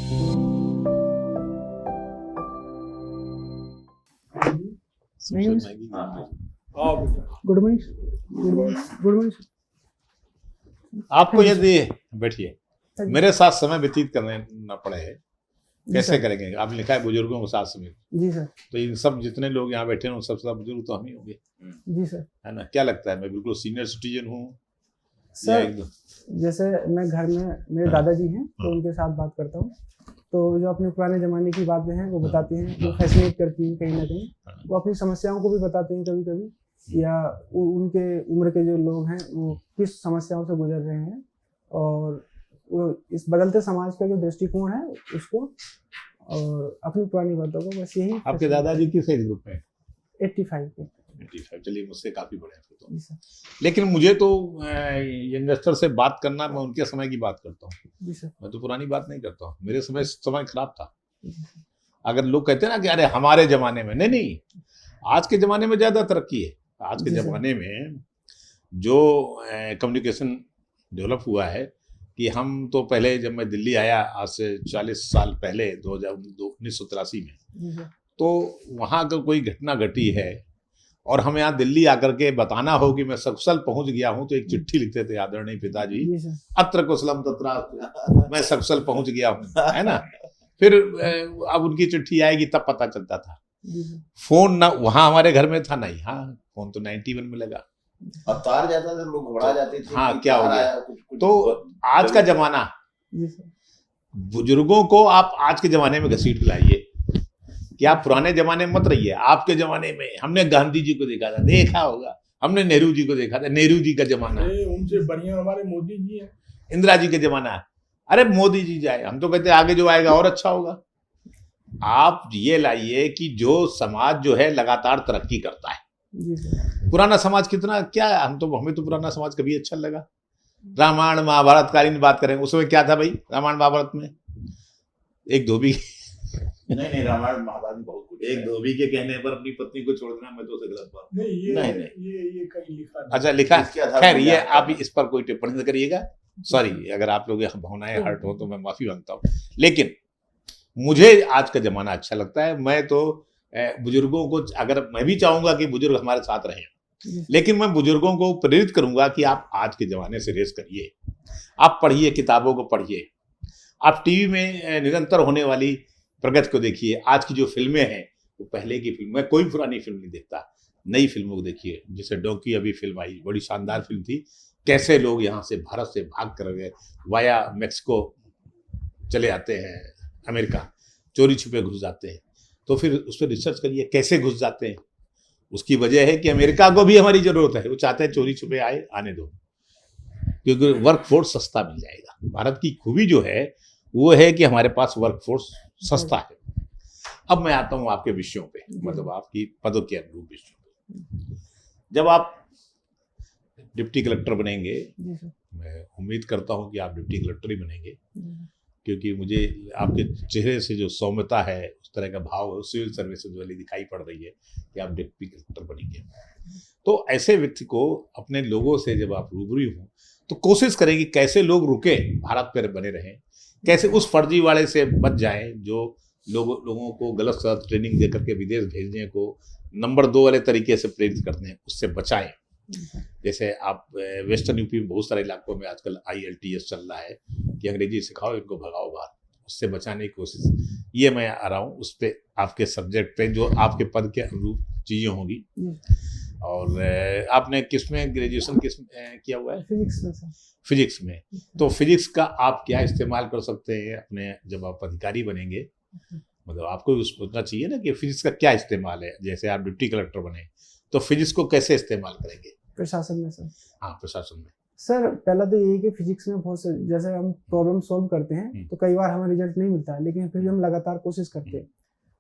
Good morning, good morning. आपको यदि बैठिए मेरे साथ समय व्यतीत करने न पड़े कैसे करेंगे? आपने लिखा है बुजुर्गों के साथ समय। जी सर। तो इन सब जितने लोग यहाँ बैठे हैं उन सबसे ज्यादा बुजुर्ग तो हम ही होंगे। जी सर। है ना? क्या लगता है मैं बिल्कुल सीनियर सिटीजन हूँ या सर एकदम? जैसे मैं घर में मेरे दादाजी हैं तो उनके साथ बात करता हूँ, तो जो अपने पुराने ज़माने की बातें हैं वो बताती हैं, जो फैसिनेट करती हैं कहीं ना कहीं। वो अपनी समस्याओं को भी बताते हैं कभी कभी, या उनके उम्र के जो लोग हैं वो किस समस्याओं से गुजर रहे हैं, और वो इस बदलते समाज का जो दृष्टिकोण है उसको, और अपनी पुरानी बातों को, बस यही। आपके दादाजी किस एज ग्रुप में? 85 पे। 85। चलिए मुझसे काफी बड़े हैं फिर तो। जी सर। लेकिन मुझे तो यंगस्टर से बात करना, मैं उनके समय की बात करता हूँ। जी सर। मैं तो पुरानी बात नहीं करता हूँ। मेरे समय खराब था। अगर लोग कहते हैं ना कि अरे हमारे जमाने में, नहीं, आज के जमाने में ज्यादा तरक्की है। आज के जमाने में जो कम्युनिकेशन डेवलप हुआ है कि हम तो पहले, जब मैं दिल्ली आया आज से 40 साल पहले 1983 में, तो वहाँ अगर कोई घटना घटी है और हमें यहाँ दिल्ली आकर के बताना हो कि मैं सकुशल पहुंच गया हूँ, तो एक चिट्ठी लिखते थे आदरणीय पिताजी, अत्र कुशलम तत्रा, मैं सकुशल पहुंच गया हूँ, है ना? फिर अब उनकी चिट्ठी आएगी तब पता चलता था। फोन ना वहाँ हमारे घर में था, नहीं। हाँ, फोन तो 91 में लगा। अब तार जाता था, लोग घबरा जाते थे। हाँ, क्या हो गया? तो आज का जमाना, बुजुर्गों को आप आज के जमाने में घसीट लाइए कि आप पुराने जमाने में मत रहिए। आपके जमाने में हमने गांधी जी को देखा था, देखा होगा, हमने नेहरू जी को देखा था, नेहरू जी का जमाना, उनसे बढ़िया हमारे मोदी जी हैं, इंदिरा जी का जमाना। अरे मोदी जी जाए, हम तो कहते हैं आगे जो आएगा और अच्छा होगा। आप ये लाइए कि जो समाज जो है लगातार तरक्की करता है। पुराना समाज कितना क्या है, हमें तो पुराना समाज कभी अच्छा लगा। रामायण महाभारत कालीन बात करें, उसमें क्या था भाई? रामायण महाभारत में एक धोबी नहीं, रामायण महाभारत में बहुत कुछ। एक धोबी के कहने पर अपनी पत्नी को छोड़ देना, मैं तो उसे गलत बात नहीं, ये कहीं लिखा नहीं। अच्छा लिखा, खैर ये आप इस पर कोई टिप्पणी न करिएगा। सॉरी, अगर आप लोग भावनाएं हर्ट हो तो मैं माफी मांगता हूँ। लेकिन मुझे आज का जमाना अच्छा लगता है। मैं तो बुजुर्गों को, अगर मैं भी चाहूंगा कि बुजुर्ग हमारे साथ रहें, लेकिन मैं बुजुर्गों को प्रेरित करूंगा कि आप आज के जमाने से रेस करिए, आप पढ़िए, किताबों को पढ़िए, आप टीवी में निरंतर होने वाली प्रगति को देखिए। आज की जो फिल्में हैं वो पहले की फिल्म, मैं कोई पुरानी फिल्म नहीं देखता, नई फिल्मों को देखिए। जैसे डोंकी अभी फिल्म आई, बड़ी शानदार फिल्म थी। कैसे लोग यहाँ से, भारत से भाग कर गए, वाया मेक्सिको चले आते हैं, अमेरिका चोरी छुपे घुस जाते हैं। तो फिर उस पर रिसर्च करिए कैसे घुस जाते हैं। उसकी वजह है कि अमेरिका को भी हमारी जरूरत है, वो चाहते हैं चोरी छुपे आए, आने दो, क्योंकि वर्क फोर्स सस्ता मिल जाएगा। भारत की खूबी जो है वो है कि हमारे पास वर्क फोर्स सस्ता है। अब मैं आता हूँ आपके विषयों पे, मतलब आपकी पदों के अनुरूप विषयों पे। जब आप डिप्टी कलेक्टर बनेंगे, मैं उम्मीद करता हूँ कि आप डिप्टी कलेक्टर ही बनेंगे, क्योंकि मुझे आपके चेहरे से जो सौम्यता है, उस तरह का भाव सिविल सर्विसेज वाली दिखाई पड़ रही है कि आप डिप्टी कलेक्टर बनेंगे। तो ऐसे व्यक्ति को अपने लोगों से जब आप रूबरू हों तो कोशिश करें कि कैसे लोग रुके, भारत पर बने रहें, कैसे उस फर्जी वाले से बच जाएं जो लोगों को गलत सलत ट्रेनिंग दे करके विदेश भेजने को नंबर 2 वाले तरीके से प्रेरित करते हैं, उससे बचाएं। जैसे आप वेस्टर्न यूपी में बहुत सारे इलाकों में आजकल IELTS चल रहा है कि अंग्रेजी सिखाओ, इनको भगाओ बाहर, उससे बचाने की कोशिश। ये मैं आ रहा हूँ उस पर, आपके सब्जेक्ट पे जो आपके पद के अनुरूप चीजें होंगी। और आपने किस में ग्रेजुएशन किया हुआ है? फिजिक्स में। तो फिजिक्स का आप क्या इस्तेमाल कर सकते हैं अपने, जब आप अधिकारी बनेंगे, मतलब आपको सोचना चाहिए ना कि फिजिक्स का क्या इस्तेमाल है। जैसे आप डिप्टी कलेक्टर बने तो फिजिक्स को कैसे इस्तेमाल करेंगे प्रशासन में? सर हाँ, प्रशासन में सर पहला तो यही कि फिजिक्स में बहुत से, जैसे हम प्रॉब्लम सॉल्व करते हैं तो कई बार हमें रिजल्ट नहीं मिलता है, लेकिन फिर भी हम लगातार कोशिश करते हैं।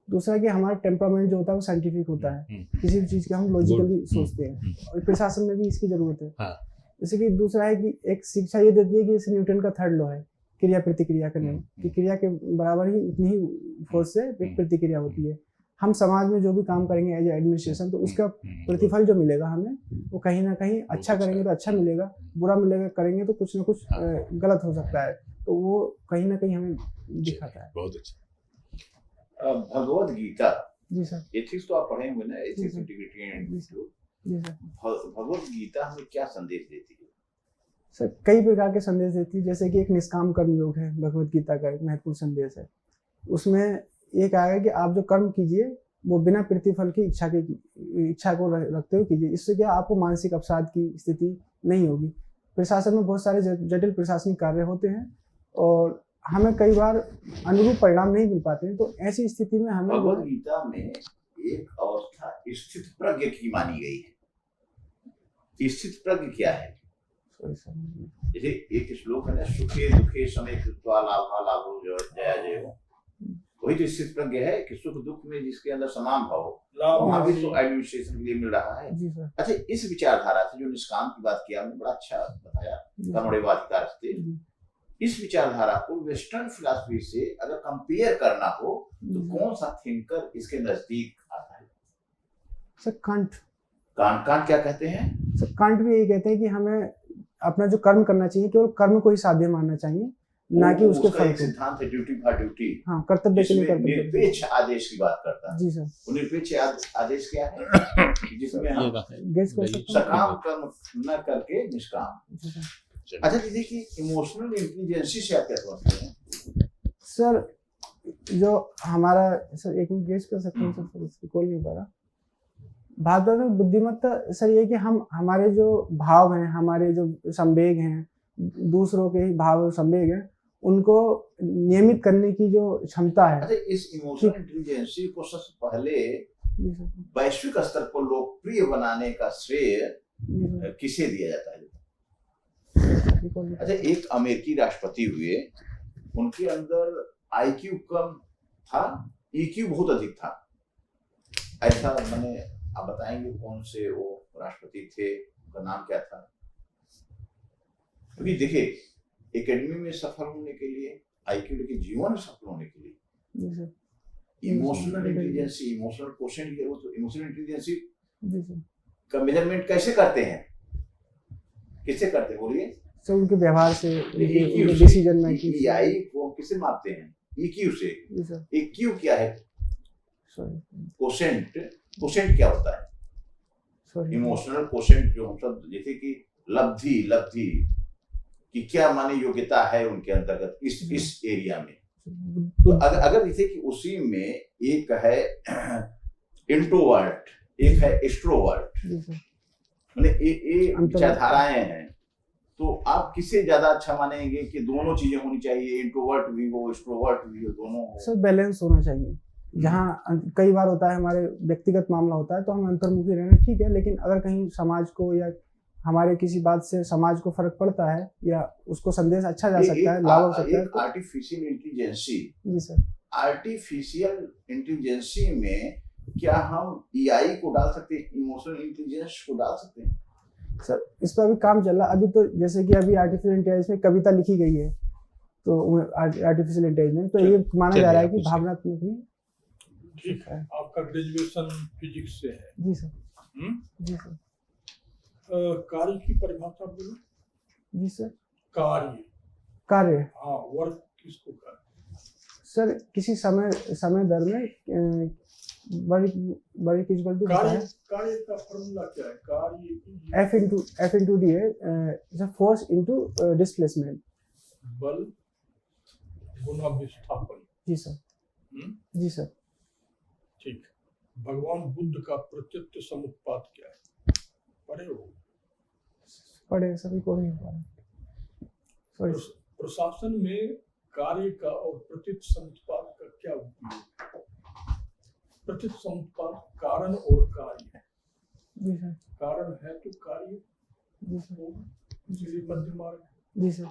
दूसरा कि हमारा टेम्परामेंट जो होता है वो साइंटिफिक होता है, किसी भी चीज़ के हम लॉजिकली सोचते हैं, और प्रशासन में भी इसकी जरूरत है। जैसे कि दूसरा है कि एक शिक्षा ये देती है कि जैसे न्यूटन का 3rd लॉ है क्रिया प्रतिक्रिया का नियम, कि क्रिया के बराबर ही उतनी ही फोर्स से एक प्रतिक्रिया होती है। हम समाज में जो भी काम करेंगे एज एडमिनिस्ट्रेशन, तो उसका प्रतिफल जो मिलेगा हमें, वो कहीं ना कहीं अच्छा करेंगे तो अच्छा मिलेगा, बुरा मिलेगा करेंगे तो कुछ ना कुछ गलत हो सकता है। तो वो कहीं ना कहीं हमें दिखाता है। बहुत अच्छा। भगवत गीता, जी सर। एथिक्स तो आप पढ़े होंगे ना, एथिक्स, जी, इंटीग्रिटी एंड जी सर। भगवत गीता हमें क्या संदेश देती है? सर कई प्रकार के संदेश देती है, जैसे कि एक निष्काम कर्म योग है, भगवत गीता का एक महत्वपूर्ण संदेश है। उसमें ये कहा है कि आप जो कर्म कीजिए वो बिना प्रतिफल की इच्छा को रखते हुए कीजिए। इससे क्या आपको मानसिक अवसाद की स्थिति नहीं होगी। प्रशासन में बहुत सारे जटिल प्रशासनिक कार्य होते हैं और हमें कई बार अनुरूप परिणाम नहीं मिल पाते हैं, तो ऐसी स्थिति में हमें भगवत गीता में एक अवस्था स्थित प्रज्ञ की मानी गई है। स्थित प्रज्ञ क्या है? जैसे एक श्लोक है ना, सुखे दुखे समय कृत्वा लाभा लाभो जया जयो, वही तो स्थित प्रज्ञ है कि सुख दुख में जिसके अंदर समान भाव, वहां भी तो एडमिनिस्ट्रेशन के लिए मिल रहा है। अच्छा, इस विचारधारा से जो निष्काम की बात किया आपने, बड़ा अच्छा बताया, कर्मण्येवाधिकार से, इस विचारधारा को वेस्टर्न फिलॉसफी से अगर कंपेयर करना हो तो कौन सा थिंकर इसके नजदीक आता है? Sir can't. कांट क्या कहते हैं? सर कांट भी यही कहते हैं कि हमें अपना जो कर्म करना चाहिए केवल कर्म को ही साध्य मानना चाहिए, ना कि उसके फल को। सिद्धांत है ड्यूटी फॉर ड्यूटी। हाँ, कर्तव्य के लिए कर्तव्य। निरपेक्ष आदेश की बात करता है। जी सर। वो निरपेक्ष आदेश क्या है? जिसमें हम सकाम कर्म न करके निष्काम। अच्छा जी, देखिए इमोशनल इंटेलिजेंसी से आप क्या समझते हैं? सर जो हमारा, सर एक मिनट गेस कर सकते हैं सर, उसको खोल नहीं पा रहा। भावना में बुद्धिमत्ता सर ये कि हम हमारे जो भाव हैं, हमारे जो संवेग हैं, दूसरों के भाव संवेग हैं, उनको नियमित करने की जो क्षमता है। अच्छा, इस इमोशनल इंटेलिजेंसी को सबसे पहले वैश्विक स्तर पर लोकप्रिय बनाने का श्रेय किसे दिया जाता है? अच्छा, एक अमेरिकी राष्ट्रपति हुए, उनके अंदर आईक्यू कम था, ईक्यू बहुत अधिक था। ऐसा मैंने, आप बताएंगे कौन से वो राष्ट्रपति थे, उनका नाम क्या था? क्योंकि देखिए एकेडमी में सफल होने के लिए, आईक्यू के जीवन में सफल होने के लिए इमोशनल इंटेलिजेंसी, इमोशनल क्वोशेंट, वो तो इमोशनल इंटेलिजेंसी का मेजरमेंट कैसे करते हैं? किससे करते हैं बोलिए? सर उनके व्यवहार से, डिसीजन मेकिंग। ईआई को किससे मापते हैं? ईक्यू से। ईक्यू क्या है? क्वोशेंट। क्वोशेंट क्या होता है? इमोशनल क्वोशेंट जो हम सब, जैसे कि लब्धि कि क्या माने योग्यता है उनके अंतर्गत इस एरिया में। तो अगर जैसे कि उसी में एक है इंट्रोवर्ट, एक है एक्सट्रोवर्ट, मतलब ये विचारधाराएं हैं, तो आप किसे ज्यादा अच्छा मानेंगे कि दोनों चीजें होनी चाहिए, इंट्रोवर्ट भी हो एक्सट्रोवर्ट भी हो, दोनों हो? सर बैलेंस होना चाहिए। जहाँ कई बार होता है हमारे व्यक्तिगत मामला होता है तो हम अंतर्मुखी रहना ठीक है, लेकिन अगर कहीं समाज को या हमारे किसी बात से समाज को फर्क पड़ता है या उसको संदेश अच्छा जा सकता है, लाभ हो सकता है, तो आर्टिफिशियल इंटेलिजेंसी। जी सर। आर्टिफिशियल इंटेलिजेंसी में क्या हम ईआई को डाल सकते हैं, इमोशनल इंटेलिजेंस को डाल सकते हैं? सर इस पर अभी काम चल रहा है। अभी तो जैसे कि अभी आर्टिफिशियल इंटेलिजेंस में कविता लिखी गई है, तो आर्टिफिशियल इंटेलिजेंस तो ये माना जा रहा है कि भावनात्मक भी। ठीक है, आपका ग्रेजुएशन फिजिक्स से है? जी सर। जी सर। कार्य की परिभाषा बोलो। जी सर। कार्य। हाँ, वर्क किसको कहते हैं? सर किसी समय दर में बड़ी इक्वल टू कार्य का फॉर्मूला क्या है? कार्य F into D है, फोर्स इनटू डिस्प्लेसमेंट, बल गुना विस्थापन। जी सर। जी सर। ठीक। भगवान बुद्ध का प्रत्यक्ष समुत्पाद क्या है? पढ़े सभी को नहीं पढ़ा। प्रशासन में कार्य का और प्रत्यक्ष समुत्पाद का क्या उपयोग? प्रत्यक्ष समुत्पाद कारण और कार्य। जी सर। कारण है तो कार्य मध्य मार्ग। जी सर।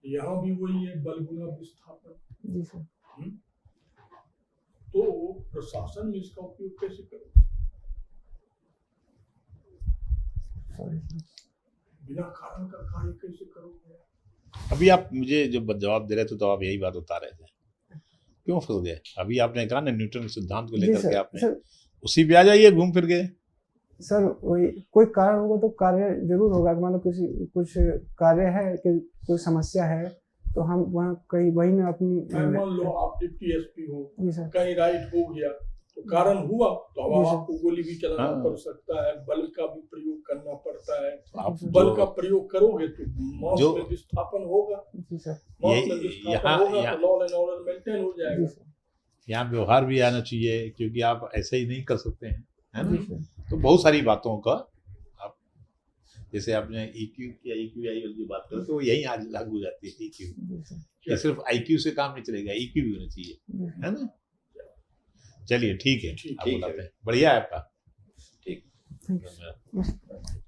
यहाँ भी वही है, बल गुना विस्थापन। जी सर। तो प्रशासन में इसका उपयोग कैसे करें? बिना कारण का कार्य कैसे करोगे? अभी आप मुझे जो जवाब दे रहे थे तो आप यही बात बता रहे थे, क्यों फंस गए? अभी आपने कहा ना न्यूटन के सिद्धांत को लेकर के आपने उसी पे आ जाइए, घूम फिर गए। सर वही कोई कारण होगा तो कार्य जरूर होगा। मान लो कुछ कार्य है कि कोई समस्या है तो हम वहाँ कहीं वही ना अपनी मान लो आप डिप्टी एसपी हो, जी सर, कहीं राइट हो गया तो कारण हुआ तो अब जी सर। आपको गोली भी चलाना हाँ। पड़ सकता है, बल का भी प्रयोग करना पड़ता है। आप बल जो का प्रयोग करोगे तो मौत जो- में विस्थापन होगा, जी सर, मौत ये- में विस्थापन यहाँ- होगा यहाँ- तो लॉ एंड ऑर्डर मेंटेन हो जी जाएगा। सर, यहाँ व्यवहार भी आना चाहिए, क्योंकि आप ऐसे ही नहीं कर सकते हैं, है जी ना। सर, तो बहुत सारी बातों का आप, जैसे आपने EQ या EQI की बात करें तो यही आज लागू हो जाती है EQ। जी सर, ये सिर्फ IQ से काम नहीं चलेगा, EQ भी होना चाहिए, जी सर। है ना। चलिए ठीक है, ठीक आप है। बताते हैं, बढ़िया है आपका। ठीक। Thanks. धन्यवाद।